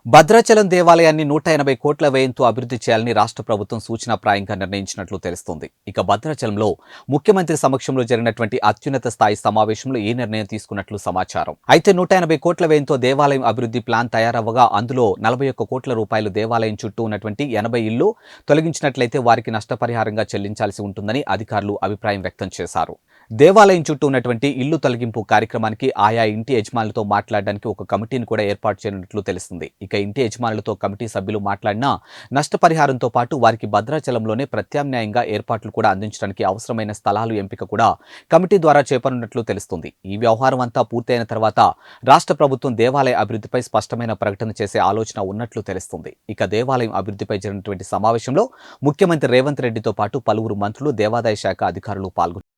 భద్రాచలం దేవాలయాన్ని 180 కోట్ల వ్యయంతో అభివృద్ధి చేయాలని రాష్ట్ర ప్రభుత్వం సూచనాప్రాయంగా నిర్ణయించినట్లు తెలుస్తోంది. ఇక భద్రాచలంలో ముఖ్యమంత్రి సమక్షంలో జరిగినటువంటి అత్యున్నత స్థాయి సమావేశంలో ఈ నిర్ణయం తీసుకున్నట్లు సమాచారం. అయితే 180 కోట్ల వ్యయంతో దేవాలయం అభివృద్ధి ప్లాన్ తయారవ్వగా అందులో 41 కోట్ల రూపాయలు దేవాలయం చుట్టూ ఉన్నటువంటి 80 ఇళ్లు తొలగించినట్లయితే వారికి నష్టపరిహారంగా చెల్లించాల్సి ఉంటుందని అధికారులు అభిప్రాయం వ్యక్తం చేశారు. దేవాలయం చుట్టూ ఉన్నటువంటి ఇల్లు తొలగింపు కార్యక్రమానికి ఆయా ఇంటి యజమానులతో మాట్లాడడానికి ఒక కమిటీని కూడా ఏర్పాటు చేయనున్నట్లు తెలుస్తుంది. ఇక ఇంటి యజమానులతో కమిటీ సభ్యులు మాట్లాడినా నష్టపరిహారంతో పాటు వారికి భద్రాచలంలోనే ప్రత్యామ్నాయంగా ఏర్పాట్లు కూడా అందించడానికి అవసరమైన స్థలాలు ఎంపిక కూడా కమిటీ ద్వారా చేపనున్నట్లు తెలుస్తుంది. ఈ వ్యవహారం అంతా పూర్తయిన తర్వాత రాష్ట్ర ప్రభుత్వం దేవాలయ అభివృద్ధిపై స్పష్టమైన ప్రకటన చేసే ఆలోచన ఉన్నట్లు తెలుస్తుంది. ఇక దేవాలయం అభివృద్ధిపై జరిగినటువంటి సమావేశంలో ముఖ్యమంత్రి రేవంత్ రెడ్డితో పాటు పలువురు మంత్రులు, దేవాదాయ శాఖ అధికారులు పాల్గొన్నారు.